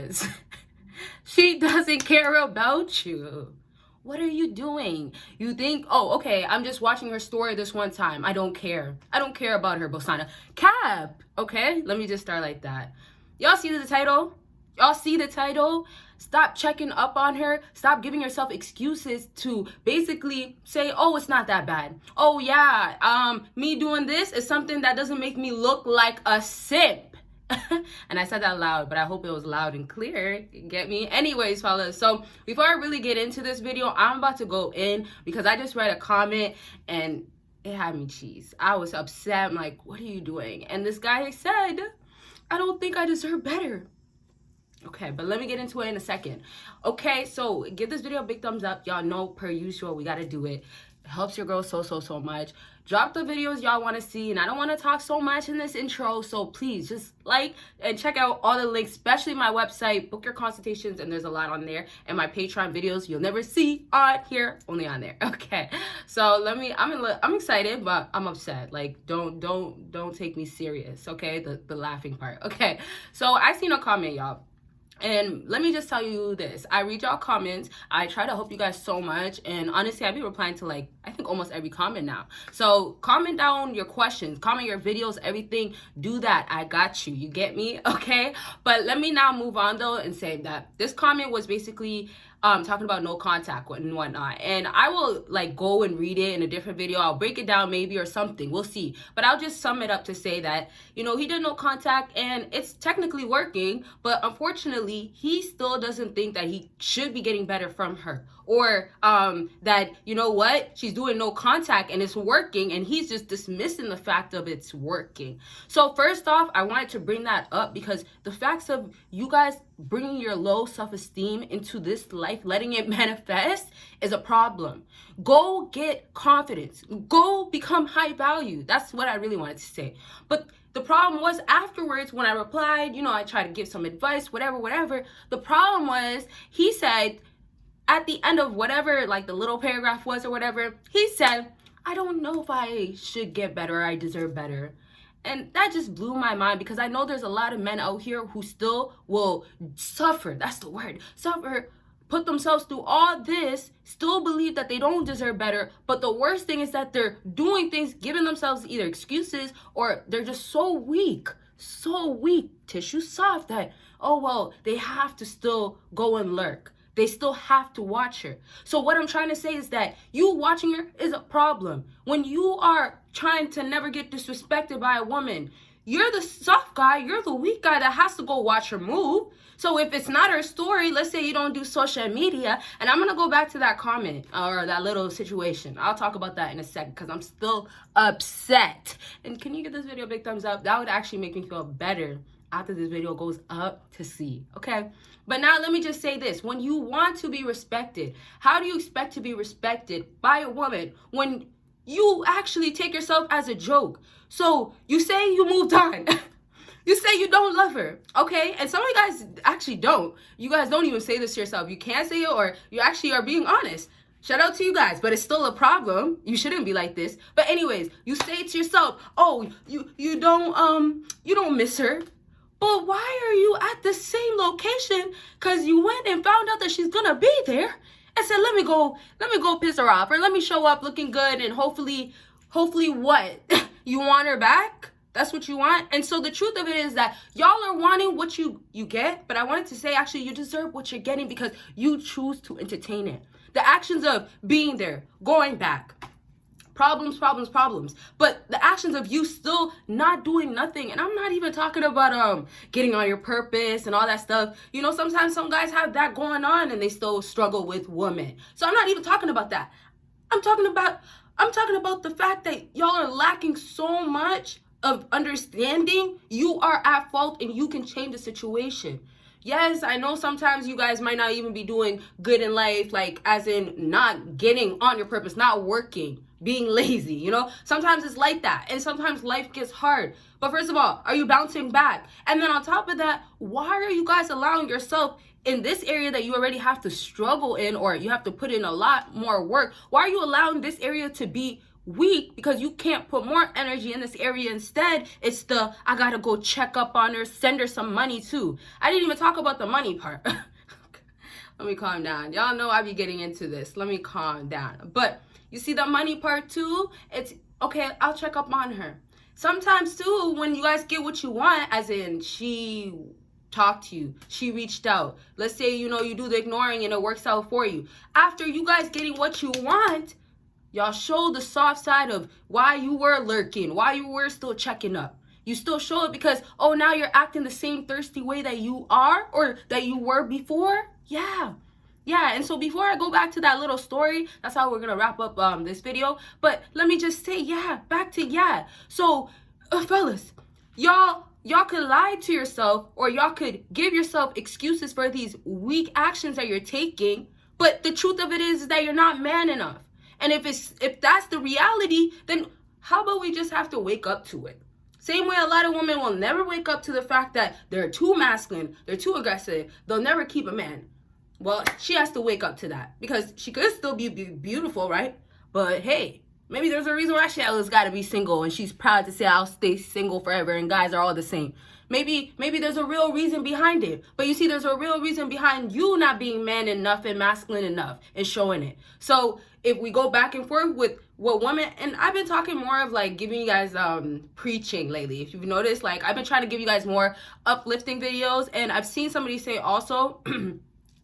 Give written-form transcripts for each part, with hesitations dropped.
cares. She doesn't care about you. What are you doing? You think, oh, okay, I'm just watching her story this one time. I don't care. I don't care about her, Bosana. Cap, okay? Let me just start like that. Y'all see the title? Y'all see the title? Stop checking up on her. Stop giving yourself excuses to basically say, oh, it's not that bad. Oh, yeah, me doing this is something that doesn't make me look like a simp. And I said that loud, but I hope it was loud and clear. Get me? Anyways, fellas, so before I really get into this video, I'm about to go in because I just read a comment and it had me cheese. I was upset. I'm like, what are you doing? And this guy said, I don't think I deserve better. Okay, but let me get into it in a second. Okay, so give this video a big thumbs up. Y'all know, per usual, we got to do it. It helps your girl so much. Drop the videos y'all want to see, and I don't want to talk so much in this intro, so please just like and check out all the links, especially my website. Book your consultations, and there's a lot on there, and my Patreon videos you'll never see on here, only on there. Okay, so I'm excited, but I'm upset. Like, don't take me serious, okay? The laughing part. Okay, so I seen a comment, y'all. And let me just tell you this. I read y'all comments. I try to help you guys so much. And honestly, I be replying to, like, I think almost every comment now. So comment down your questions. Comment your videos, everything. Do that. I got you. You get me? Okay? But let me now move on, though, and say that this comment was basically talking about no contact and whatnot. And I will, like, go and read it in a different video. I'll break it down maybe or something. We'll see. But I'll just sum it up to say that, you know, he did no contact and it's technically working. But unfortunately, he still doesn't think that he should be getting better from her. Or that, you know what, she's doing no contact and it's working, and he's just dismissing the fact of it's working. So first off, I wanted to bring that up because the facts of you guys bringing your low self-esteem into this life, letting it manifest, is a problem. Go get confidence. Go become high value. That's what I really wanted to say. But the problem was afterwards when I replied, you know, I tried to give some advice, whatever. The problem was he said, at the end of whatever, like the little paragraph was or whatever, he said, I don't know if I should get better or I deserve better. And that just blew my mind because I know there's a lot of men out here who still will suffer. That's the word. Suffer. Put themselves through all this, still believe that they don't deserve better. But the worst thing is that they're doing things, giving themselves either excuses or they're just so weak, tissue soft that, oh, well, they have to still go and lurk. They still have to watch her. So what I'm trying to say is that you watching her is a problem. When you are trying to never get disrespected by a woman, you're the soft guy, you're the weak guy that has to go watch her move. So if it's not her story, let's say you don't do social media, and I'm going to go back to that comment or that little situation. I'll talk about that in a second because I'm still upset. And can you give this video a big thumbs up? That would actually make me feel better after this video goes up to see, okay? But now let me just say this. When you want to be respected, how do you expect to be respected by a woman when you actually take yourself as a joke? So you say you moved on. You say you don't love her, okay? And some of you guys actually don't. You guys don't even say this to yourself. You can't say it, or you actually are being honest. Shout out to you guys, but it's still a problem. You shouldn't be like this. But anyways, you say to yourself, oh, you don't miss her. But why are you at the same location? Because you went and found out that she's gonna be there and said, let me go piss her off, or let me show up looking good, and hopefully what? You want her back? That's what you want? And so the truth of it is that y'all are wanting what you get, but I wanted to say actually you deserve what you're getting because you choose to entertain it. The actions of being there, going back, problems. But the actions of you still not doing nothing, and I'm not even talking about getting on your purpose and all that stuff. You know, sometimes some guys have that going on and they still struggle with women. So I'm not even talking about that. I'm talking about the fact that y'all are lacking so much of understanding. You are at fault and you can change the situation. Yes, I know sometimes you guys might not even be doing good in life, like as in not getting on your purpose, not working, being lazy, you know? Sometimes it's like that, and sometimes life gets hard. But first of all, are you bouncing back? And then on top of that, why are you guys allowing yourself in this area that you already have to struggle in, or you have to put in a lot more work? Why are you allowing this area to be weak because you can't put more energy in this area. Instead, it's the, I gotta go check up on her, send her some money too. I didn't even talk about the money part. Let me calm down. Y'all know I be getting into this. Let me calm down. But you see the money part too? It's, okay, I'll check up on her. Sometimes too, when you guys get what you want, as in she talked to you, she reached out. Let's say, you know, you do the ignoring and it works out for you. After you guys getting what you want, y'all show the soft side of why you were lurking, why you were still checking up. You still show it because, oh, now you're acting the same thirsty way that you are or that you were before. Yeah. And so before I go back to that little story, that's how we're going to wrap up this video. But let me just say, back to So, fellas, y'all could lie to yourself or y'all could give yourself excuses for these weak actions that you're taking. But the truth of it is that you're not man enough. And if that's the reality, then how about we just have to wake up to it? Same way a lot of women will never wake up to the fact that they're too masculine, they're too aggressive, they'll never keep a man. Well, she has to wake up to that because she could still be beautiful, right? But hey, maybe there's a reason why she always got to be single and she's proud to say, I'll stay single forever and guys are all the same. Maybe there's a real reason behind it. But you see, there's a real reason behind you not being man enough and masculine enough and showing it. So if we go back and forth with what women, and I've been talking more of like giving you guys preaching lately. If you've noticed, like I've been trying to give you guys more uplifting videos. And I've seen somebody say also,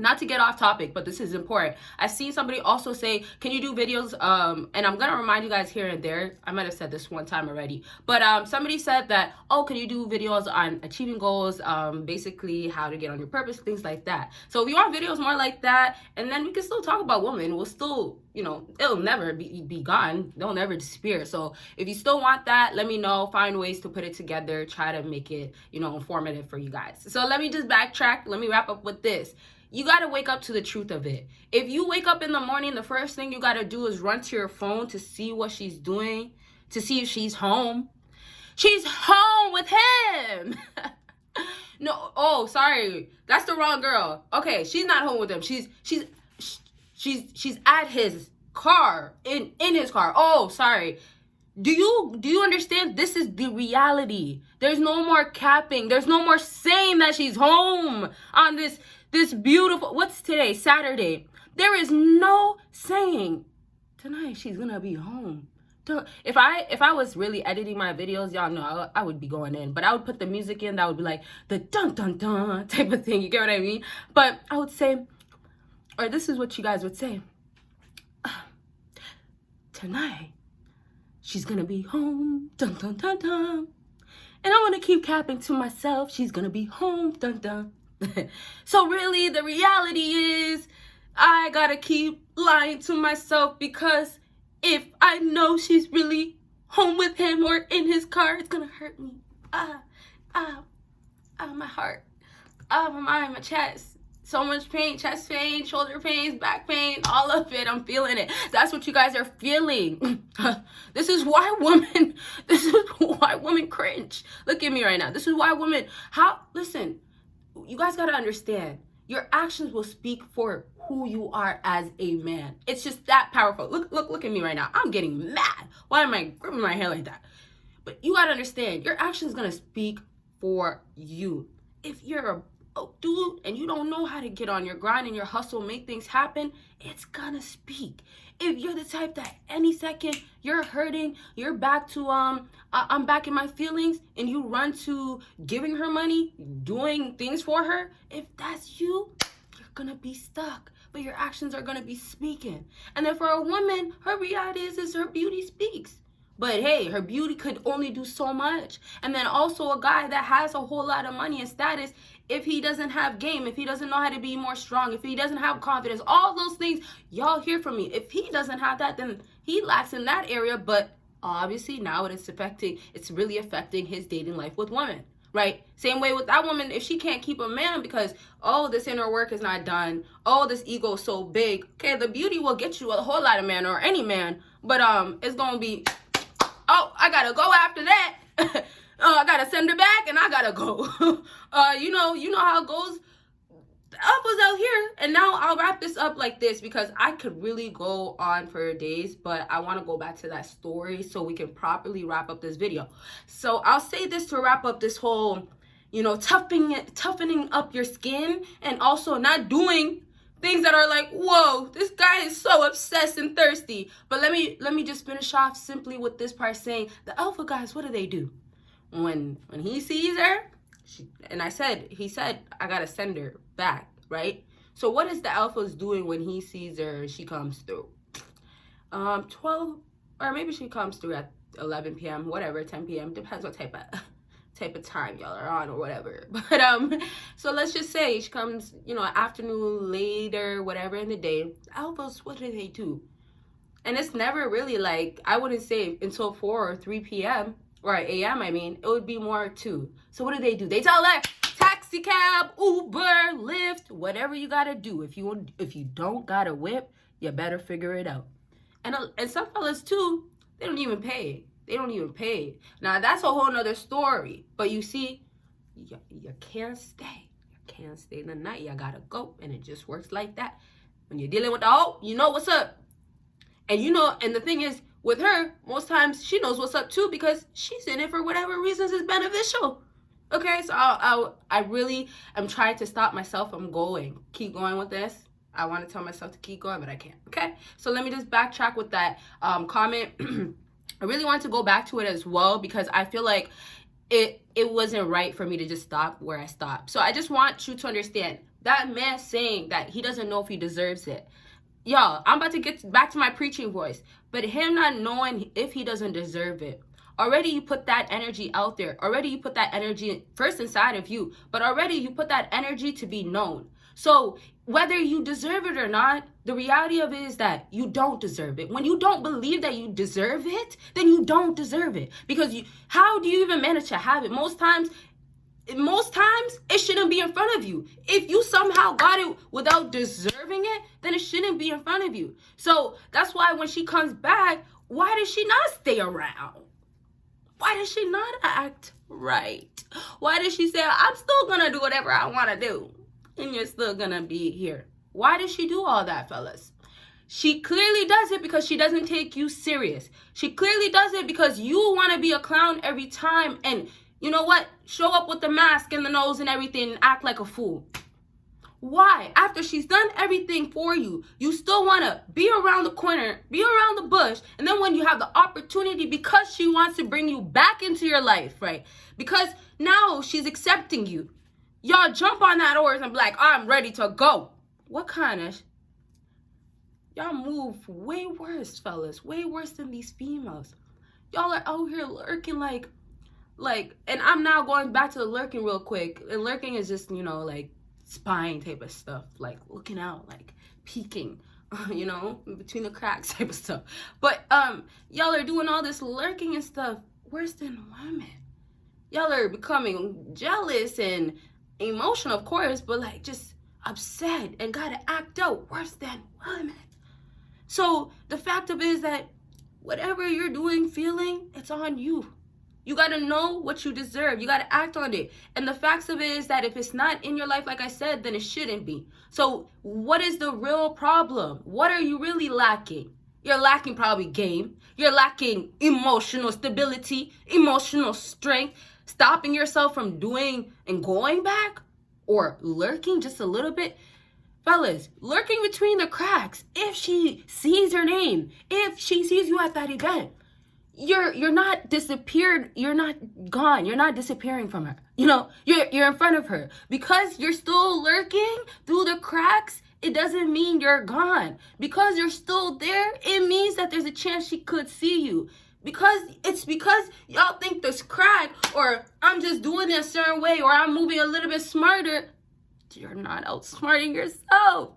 not to get off topic, but this is important. I've seen somebody also say, can you do videos? And I'm going to remind you guys here and there. I might have said this one time already. But somebody said that, oh, can you do videos on achieving goals? Basically how to get on your purpose, things like that. So if you want videos more like that, and then we can still talk about women. We'll still, you know, it'll never be gone. They'll never disappear. So if you still want that, let me know. Find ways to put it together. Try to make it, you know, informative for you guys. So let me just backtrack. Let me wrap up with this. You got to wake up to the truth of it. If you wake up in the morning, the first thing you got to do is run to your phone to see what she's doing, to see if she's home. She's home with him. No, oh, sorry. That's the wrong girl. Okay, she's not home with him. She's at his car, in his car. Oh, sorry. Do you understand? This is the reality. There's no more capping. There's no more saying that she's home on this beautiful, what's today? Saturday. There is no saying tonight she's gonna be home. If I was really editing my videos, y'all know I would be going in, but I would put the music in that would be like the dun dun dun type of thing. You get what I mean? But I would say, or this is what you guys would say. Tonight she's gonna be home. Dun dun dun dun. And I want to keep capping to myself. She's gonna be home. Dun dun. So really the reality is I gotta keep lying to myself because if I know she's really home with him or in his car, it's gonna hurt me. My heart, my mind, my chest. So much pain, chest pain, shoulder pains, back pain, all of it. I'm feeling it. That's what you guys are feeling. This is why women cringe. Look at me right now. This is why women, listen, you guys got to understand, your actions will speak for who you are as a man. It's just that powerful. Look at me right now. I'm getting mad. Why am I gripping my hair like that? But you got to understand, your actions going to speak for you. If you're a dude and you don't know how to get on your grind and your hustle, make things happen, it's going to speak. If you're the type that any second you're hurting, you're back to I'm back in my feelings, and you run to giving her money, doing things for her, if that's you, you're gonna be stuck. But your actions are gonna be speaking. And then for a woman, her reality is her beauty speaks. But hey, her beauty could only do so much. And then also a guy that has a whole lot of money and status, if he doesn't have game, if he doesn't know how to be more strong, if he doesn't have confidence, all those things, y'all hear from me. If he doesn't have that, then he lacks in that area. But obviously now it's really affecting his dating life with women, right? Same way with that woman, if she can't keep a man because, oh, this inner work is not done, oh, this ego is so big. Okay, the beauty will get you a whole lot of man or any man, but it's gonna be, oh, I gotta go after that. I gotta send her back and I gotta go. You know how it goes. alphas out here. And now I'll wrap this up like this because I could really go on for days, but I want to go back to that story so we can properly wrap up this video. So I'll say this to wrap up this whole, you know, toughening up your skin, and also not doing things that are like, whoa, this guy is so obsessed and thirsty. But let me just finish off simply with this part saying, the alpha guys, what do? When he sees her, he said, I gotta send her back, right? So what is the alpha's doing when he sees her and she comes through? 12, or maybe she comes through at 11 p.m., whatever, 10 p.m., depends what type of time y'all are on or whatever. But so let's just say she comes, you know, afternoon, later, whatever in the day. Alphas, what do? And it's never really like, I wouldn't say until 4 or 3 p.m. or a.m. I mean, it would be more 2. So what do? They tell her, taxi cab, Uber, Lyft, whatever you gotta do. If you don't got a whip, you better figure it out. And some fellas too, they don't even pay. Now that's a whole nother story. But you see, you can't stay. You can't stay the night. You gotta go, and it just works like that. When you're dealing with the hoe, you know what's up. And you know, and the thing is, with her, most times she knows what's up too because she's in it for whatever reasons is beneficial. Okay, so I really am trying to stop myself from keep going with this. I want to tell myself to keep going, but I can't. Okay, so let me just backtrack with that comment. I really want to go back to it as well because I feel like it wasn't right for me to just stop where I stopped. So I just want you to understand that man saying that he doesn't know if he deserves it. Y'all, I'm about to get back to my preaching voice, but him not knowing if he doesn't deserve it. Already you put that energy out there. Already you put that energy first inside of you, but already you put that energy to be known. So whether you deserve it or not, the reality of it is that you don't deserve it. When you don't believe that you deserve it, then you don't deserve it. Because how do you even manage to have it? Most times, it shouldn't be in front of you. If you somehow got it without deserving it, then it shouldn't be in front of you. So that's why when she comes back, why does she not stay around? Why does she not act right? Why does she say, I'm still gonna do whatever I want to do, and you're still gonna be here? Why does she do all that, fellas? She clearly does it because she doesn't take you serious. She clearly does it because you want to be a clown every time, and you know what? Show up with the mask and the nose and everything and act like a fool. Why? After she's done everything for you, you still want to be around the corner, be around the bush, and then when you have the opportunity, because she wants to bring you back into your life, right? Because now she's accepting you. Y'all jump on that horse and be like, I'm ready to go. What kind of... Y'all move way worse, fellas. Way worse than these females. Y'all are out here lurking like, and I'm now going back to the lurking real quick. And lurking is just, you know, like spying type of stuff, like looking out, like peeking, you know, between the cracks type of stuff. But y'all are doing all this lurking and stuff worse than women. Y'all are becoming jealous and emotional, of course, but like just upset and gotta act out worse than women. So the fact of it is that whatever you're doing, feeling, it's on you. You got to know what you deserve. You got to act on it. And the facts of it is that if it's not in your life, like I said, then it shouldn't be. So what is the real problem? What are you really lacking? You're lacking probably game. You're lacking emotional stability, emotional strength, stopping yourself from doing and going back, or lurking just a little bit. Fellas, lurking between the cracks. If she sees your name, if she sees you at that event, you're not disappeared, you're not gone, you're not disappearing from her. You know, you're in front of her. Because you're still lurking through the cracks, it doesn't mean you're gone. Because you're still there, it means that there's a chance she could see you. Because y'all think this crack, or I'm just doing it a certain way, or I'm moving a little bit smarter. You're not outsmarting yourself.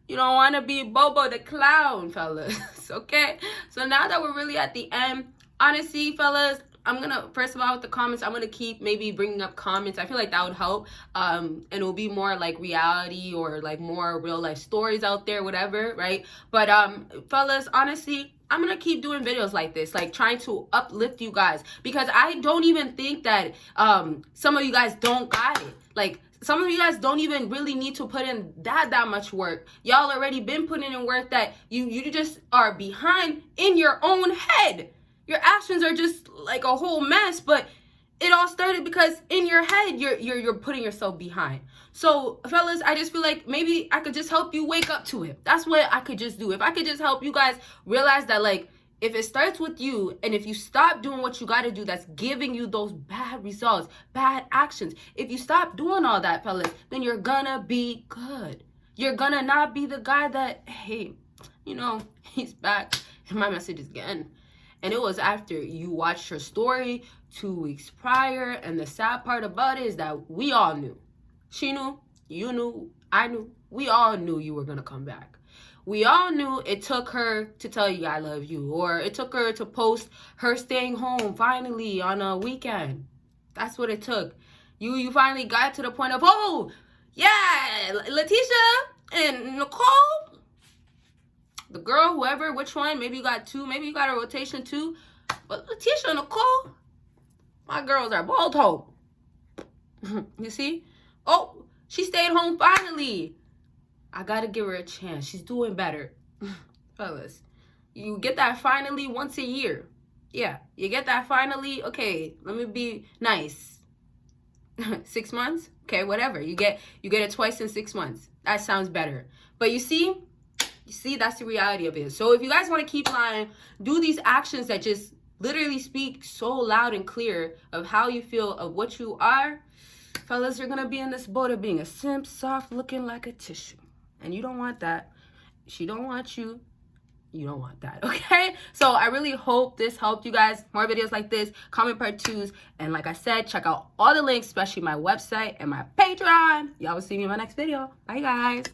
You don't want to be Bobo the clown, fellas. Okay? So now that we're really at the end, honestly, fellas, I'm going to, first of all, with the comments, I'm going to keep maybe bringing up comments. I feel like that would help. And it'll be more like reality or like more real life stories out there, whatever, right? But fellas, honestly, I'm going to keep doing videos like this, like trying to uplift you guys, because I don't even think that some of you guys don't got it. Like, some of you guys don't even really need to put in that much work. Y'all already been putting in work that you just are behind in your own head. Your actions are just like a whole mess, but it all started because in your head you're putting yourself behind. So fellas, I just feel like maybe I could just help you wake up to it. That's what I could just do. If I could just help you guys realize that, like, if it starts with you, and if you stop doing what you got to do that's giving you those bad results, bad actions, if you stop doing all that, fellas, then you're gonna be good. You're gonna not be the guy that, hey, you know, he's back in my messages again. And it was after you watched her story 2 weeks prior. And the sad part about it is that we all knew. She knew, you knew, I knew. We all knew you were gonna come back. We all knew it took her to tell you I love you, or it took her to post her staying home finally on a weekend. That's what it took. You finally got to the point of, oh, yeah, Letitia and Nicole, the girl, whoever, which one, maybe you got two, maybe you got a rotation too, but Letitia and Nicole, my girls are both home. You see? Oh, she stayed home finally. I gotta give her a chance. She's doing better. Fellas, you get that finally once a year. Yeah, you get that finally. Okay, let me be nice. 6 months? Okay, whatever. You get it twice in 6 months. That sounds better. But you see, that's the reality of it. So if you guys want to keep lying, do these actions that just literally speak so loud and clear of how you feel, of what you are. Fellas, you're gonna be in this boat of being a simp, soft, looking like a tissue. And you don't want that. She don't want you. You don't want that, okay? So I really hope this helped you guys. More videos like this, comment part 2s. And like I said, check out all the links, especially my website and my Patreon. Y'all will see me in my next video. Bye, guys.